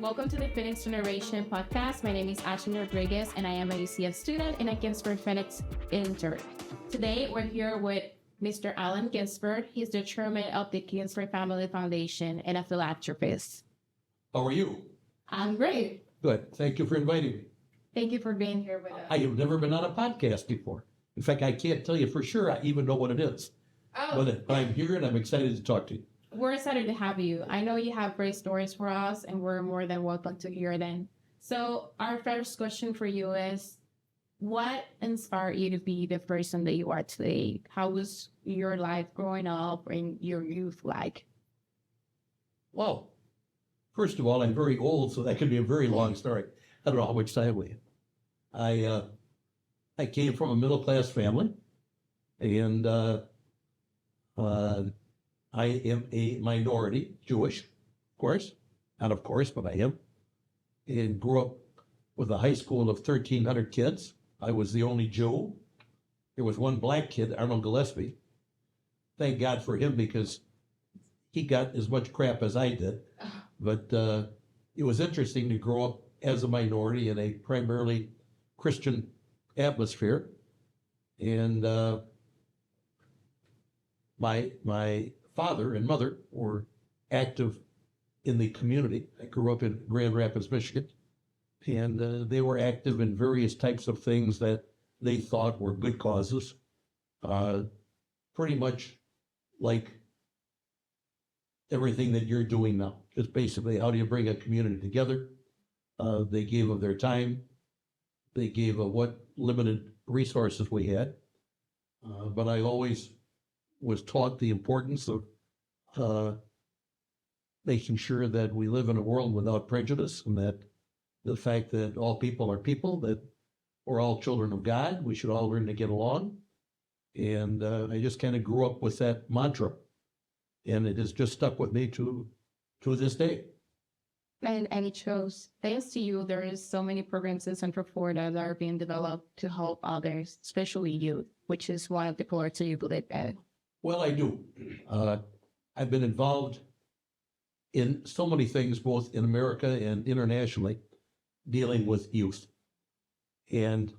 Welcome to the Phoenix Generation podcast. My name is Ashley Rodriguez, and I am a UCF student and a Ginsburg Phoenix intern. Today, we're here with Mr. Alan Ginsburg. He's the chairman of the Ginsburg Family Foundation and a philanthropist. How are you? I'm great. Good. Thank you for inviting me. Thank you for being here with us. I have never been on a podcast before. In fact, I can't tell you for sure I even know what it is. But I'm here and I'm excited to talk to you. We're excited to have you. I know you have great stories for us, and we're more than welcome to hear them. So our first question for you is, what inspired you to be the person that you are today? How was your life growing up and your youth like? Well, first of all, I'm very old, so that could be a very long story. I don't know how much time we have. I came from a middle-class family, and I am a minority, Jewish, of course, not of course, but I am, and grew up with a high school of 1,300 kids. I was the only Jew. There was one black kid, Arnold Gillespie. Thank God for him, because he got as much crap as I did. But it was interesting to grow up as a minority in a primarily Christian atmosphere. And my father and mother were active in the community. I grew up in Grand Rapids, Michigan, and they were active in various types of things that they thought were good causes, pretty much like everything that you're doing now. Just basically, how do you bring a community together? They gave of their time. They gave of what limited resources we had. But I always was taught the importance of making sure that we live in a world without prejudice, and that the fact that all people are people, that we're all children of God, we should all learn to get along. And I just kind of grew up with that mantra, and it has just stuck with me to this day. And it shows, thanks to you, there is so many programs in Central Florida that are being developed to help others, especially youth, which is one of the pillars that you believe in. Well, I do. I've been involved in so many things, both in America and internationally, dealing with youth. And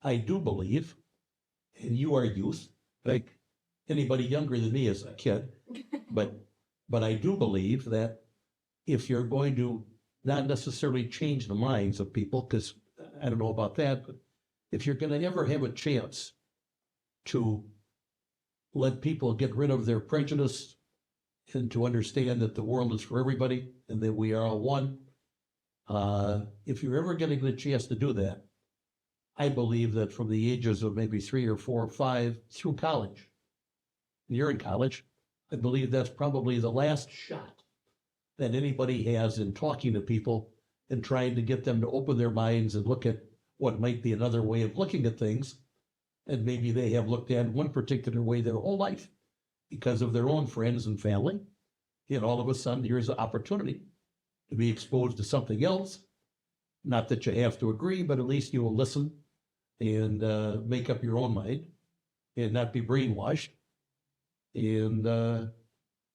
I do believe, and you are youth, like anybody younger than me is a kid, but I do believe that if you're going to not necessarily change the minds of people, because I don't know about that, but if you're going to ever have a chance to let people get rid of their prejudice and to understand that the world is for everybody and that we are all one, if you're ever getting the chance to do that, I believe that from the ages of maybe 3 or 4 or 5 through college, and you're in college, I believe that's probably the last shot that anybody has in talking to people and trying to get them to open their minds and look at what might be another way of looking at things. And maybe they have looked at one particular way their whole life because of their own friends and family. And all of a sudden, here's an opportunity to be exposed to something else. Not that you have to agree, but at least you will listen and make up your own mind and not be brainwashed. And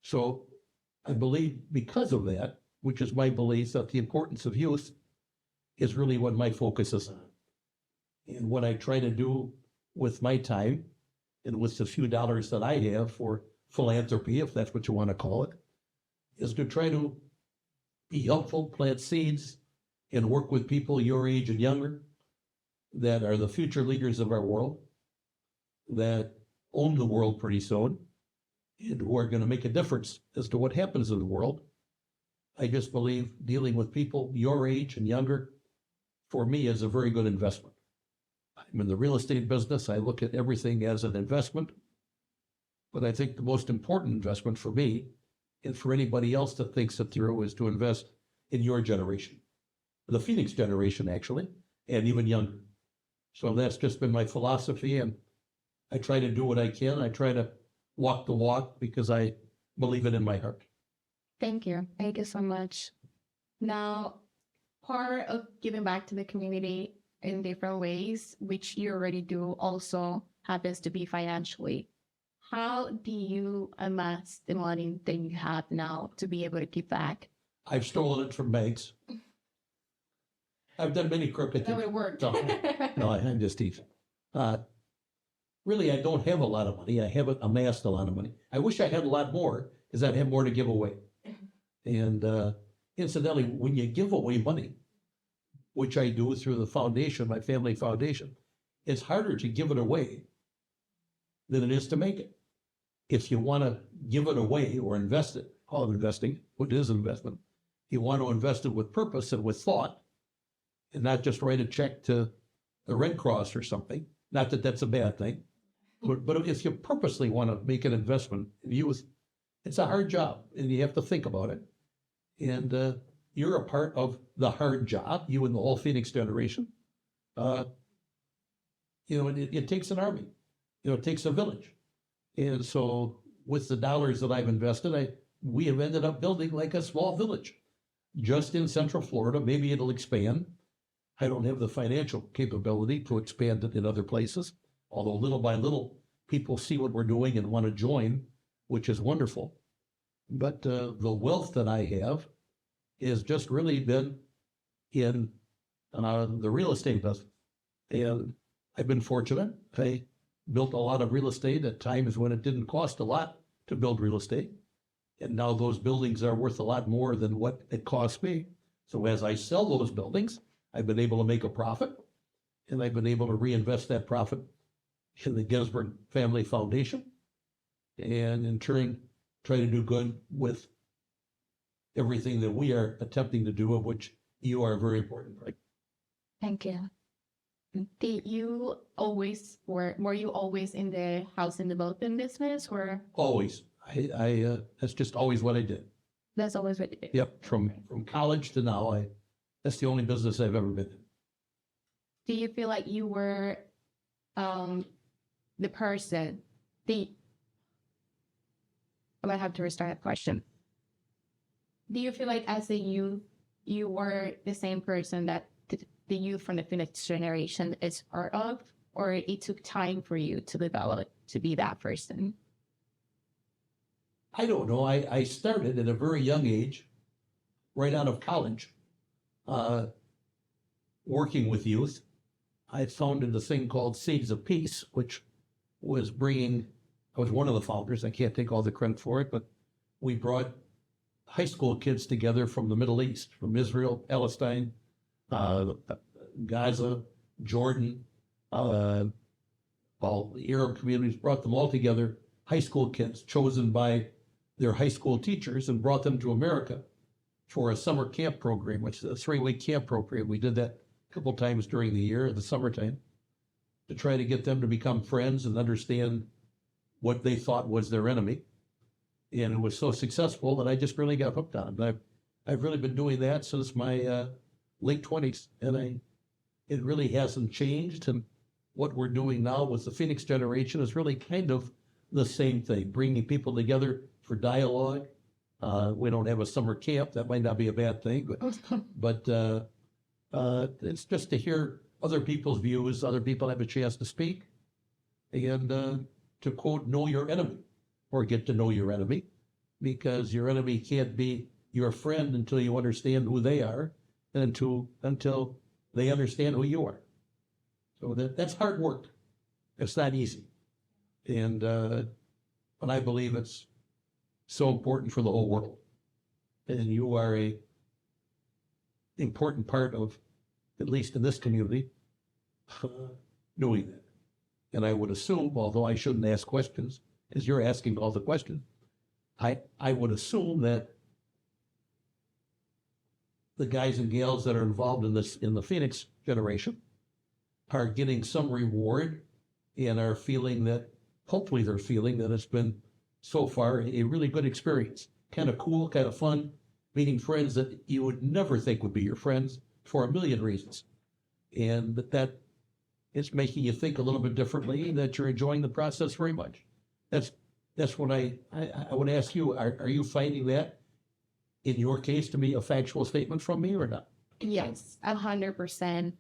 so I believe because of that, which is my belief, that the importance of youth is really what my focus is on. And what I try to do with my time and with the few dollars that I have for philanthropy, if that's what you want to call it, is to try to be helpful, plant seeds, and work with people your age and younger that are the future leaders of our world, that own the world pretty soon, and who are going to make a difference as to what happens in the world. I just believe dealing with people your age and younger, for me, is a very good investment. I'm in the real estate business. I look at everything as an investment. But I think the most important investment for me, and for anybody else that thinks it through, is to invest in your generation, the Phoenix generation, actually, and even younger. So that's just been my philosophy, and I try to do what I can. I try to walk the walk because I believe it in my heart. Thank you. Thank you so much. Now, part of giving back to the community in different ways, which you already do, also happens to be financially. How do you amass the money that you have now to be able to give back? I've stolen it from banks. I've done many crooked That things. would work. No, I'm just teasing. Really, I don't have a lot of money. I haven't amassed a lot of money. I wish I had a lot more, because I'd have more to give away. And incidentally, when you give away money, which I do through the foundation, my family foundation, it's harder to give it away than it is to make it. If you want to give it away or invest it, call it investing, what is investment? You want to invest it with purpose and with thought, and not just write a check to the Red Cross or something. Not that that's a bad thing, but if you purposely want to make an investment in youth, it's a hard job, and you have to think about it. And you're a part of the hard job, you and the whole Phoenix generation. It takes an army. It takes a village. And so with the dollars that I've invested, we have ended up building like a small village just in Central Florida. Maybe it'll expand. I don't have the financial capability to expand it in other places, although little by little, people see what we're doing and want to join, which is wonderful. But the wealth that I have has just really been in the real estate business. And I've been fortunate. I built a lot of real estate at times when it didn't cost a lot to build real estate. And now those buildings are worth a lot more than what it cost me. So as I sell those buildings, I've been able to make a profit, and I've been able to reinvest that profit in the Ginsburg Family Foundation, and in turn, try to do good with everything that we are attempting to do, of which you are very important, right? Thank you. Were you always in the housing development business, or? Always. That's just always what I did. That's always what you did. Yep. From college to now, that's the only business I've ever been in. Do you feel like you were the person? I might have to restart that question. Do you feel like as a youth, you were the same person that the youth from the Phoenix generation is part of, or it took time for you to develop to be that person? I don't know. I started at a very young age, right out of college, working with youth. I founded a thing called Seeds of Peace, which was I was one of the founders. I can't take all the credit for it, but we brought high school kids together from the Middle East, from Israel, Palestine, Gaza, Jordan, all the Arab communities, brought them all together, high school kids chosen by their high school teachers, and brought them to America for a summer camp program, which is a 3-week camp program. We did that a couple times during the year, the summertime, to try to get them to become friends and understand what they thought was their enemy. And it was so successful that I just really got hooked on it. I've really been doing that since my late 20s, and it really hasn't changed. And what we're doing now with the Phoenix generation is really kind of the same thing, bringing people together for dialogue. We don't have a summer camp. That might not be a bad thing, but it's just to hear other people's views, other people have a chance to speak, and to quote, know your enemy, or get to know your enemy, because your enemy can't be your friend until you understand who they are, and until they understand who you are. So that's hard work. It's not easy. And but I believe it's so important for the whole world. And you are a important part of, at least in this community, doing that. And I would assume, although I shouldn't ask questions, as you're asking all the questions, I would assume that the guys and gals that are involved in this, in the Phoenix generation, are getting some reward and are feeling that, hopefully they're feeling that it's been so far a really good experience. Kind of cool, kind of fun, meeting friends that you would never think would be your friends for a million reasons. And that it's making you think a little bit differently, and that you're enjoying the process very much. That's what I would ask you, are you finding that in your case to be a factual statement from me or not? Yes, 100%.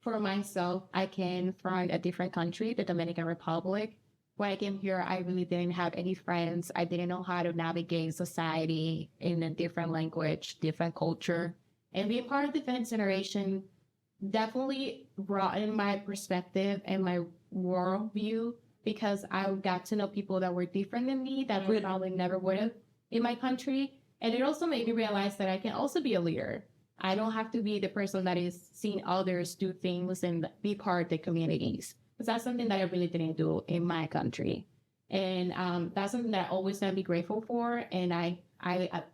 For myself, I came from a different country, the Dominican Republic. when I came here, I really didn't have any friends. I didn't know how to navigate society in a different language, different culture. And being part of the Finance generation definitely broadened my perspective and my worldview because I got to know people that were different than me that I probably never would have in my country. And it also made me realize that I can also be a leader. I don't have to be the person that is seeing others do things and be part of the communities. Because that's something that I really didn't do in my country. And that's something that I always going to be grateful for. And I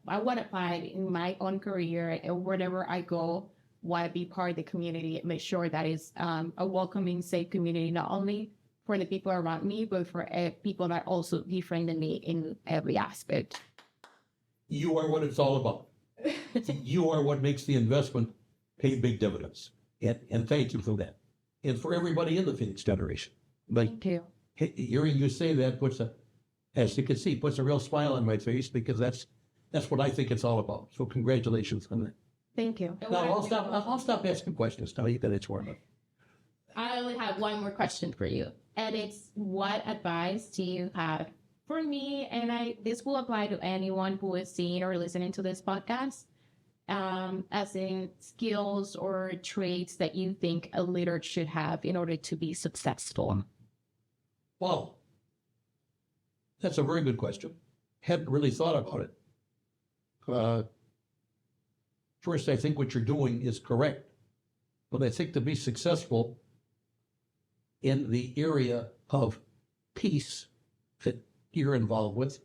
want to apply it in my own career and wherever I go, want to be part of the community and make sure that it's a welcoming, safe community, not only for the people around me, but for people that are also different than me in every aspect. You are what it's all about. You are what makes the investment pay big dividends. And thank you for that. And for everybody in the Phoenix generation. But Thank you. hearing you say that as you can see, puts a real smile on my face because that's what I think it's all about. So congratulations on that. Thank you. Now I'll stop asking questions. Now you got it warm up. I only have one more question for you. And it's, what advice do you have for me? And this will apply to anyone who is seeing or listening to this podcast. As in skills or traits that you think a leader should have in order to be successful? Wow. That's a very good question. Hadn't really thought about it. First, I think what you're doing is correct. But I think to be successful in the area of peace that you're involved with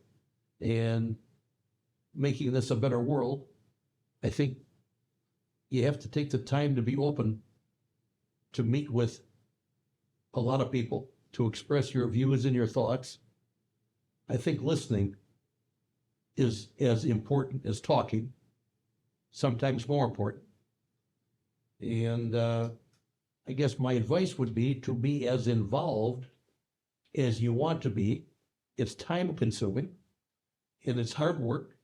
and making this a better world, I think you have to take the time to be open to meet with a lot of people, to express your views and your thoughts. I think listening is as important as talking, sometimes more important. And I guess my advice would be to be as involved as you want to be. It's time consuming and it's hard work.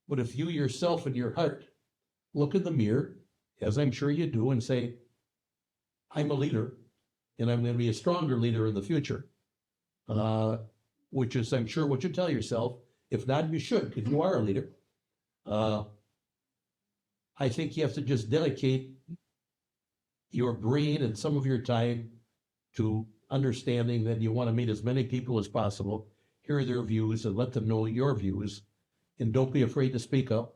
But if you yourself in your heart look in the mirror, as I'm sure you do, and say, I'm a leader, and I'm going to be a stronger leader in the future, which is, I'm sure, what you tell yourself. If not, you should, because you are a leader. I think you have to just dedicate your brain and some of your time to understanding that you want to meet as many people as possible, hear their views, and let them know your views. And don't be afraid to speak up.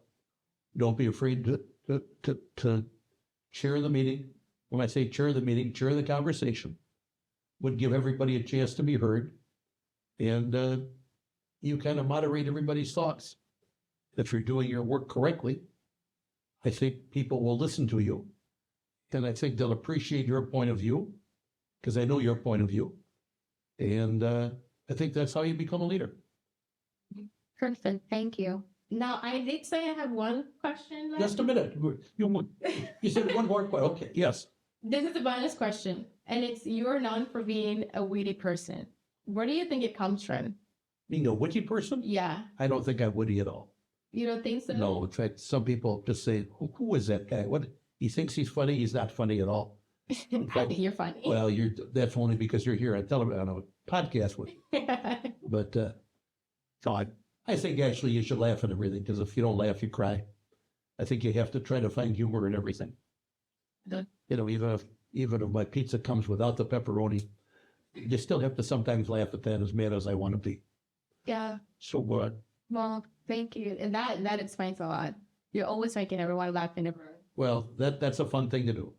Don't be afraid to chair the meeting. When I say chair the meeting, chair the conversation. Would give everybody a chance to be heard. And you kind of moderate everybody's thoughts. If you're doing your work correctly, I think people will listen to you. And I think they'll appreciate your point of view, because I know your point of view. And I think that's how you become a leader. Perfect. Thank you. Now, I did say I have one question left. Just a minute. You said one more question. Okay, yes. This is a bonus question, and it's, you're known for being a witty person. Where do you think it comes from? Being a witty person? Yeah. I don't think I'm witty at all. You don't think so? No, in fact, some people just say, who is that guy? What? He thinks he's funny. He's not funny at all. I think you're funny. Well, that's only because you're here on a podcast with me. But so I think actually you should laugh at everything, because if you don't laugh, you cry. I think you have to try to find humor in everything. You know, even if my pizza comes without the pepperoni, you still have to sometimes laugh at that, as mad as I want to be. Yeah. So what? Well, thank you. And that explains a lot. You're always making everyone laugh in a room. Well, that's a fun thing to do.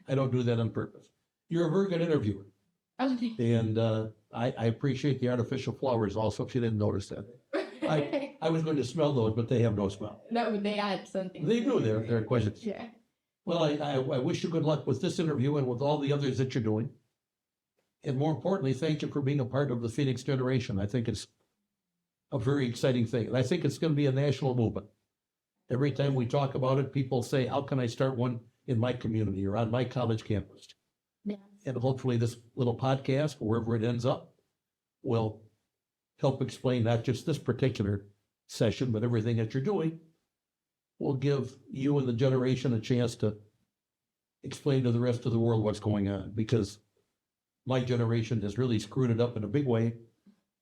I don't do that on purpose. You're a very good interviewer. Okay. And I appreciate the artificial flowers also, if you didn't notice that. I was going to smell those, but they have no smell. No, they add something. They do. They're questions. Yeah. Well, I wish you good luck with this interview and with all the others that you're doing. And more importantly, thank you for being a part of the Phoenix generation. I think it's a very exciting thing. And I think it's going to be a national movement. Every time we talk about it, people say, how can I start one in my community or on my college campus? Yeah. And hopefully this little podcast, wherever it ends up, will help explain not just this particular session, but everything that you're doing. Will give you and the generation a chance to explain to the rest of the world what's going on. Because my generation has really screwed it up in a big way,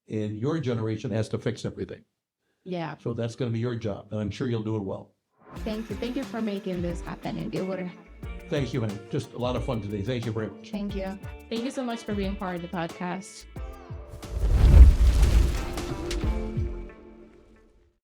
and your generation has to fix everything. Yeah. So that's going to be your job, and I'm sure you'll do it well. Thank you. Thank you for making this happen. It would. Thank you, and just a lot of fun today. Thank you very much. Thank you. Thank you so much for being part of the podcast.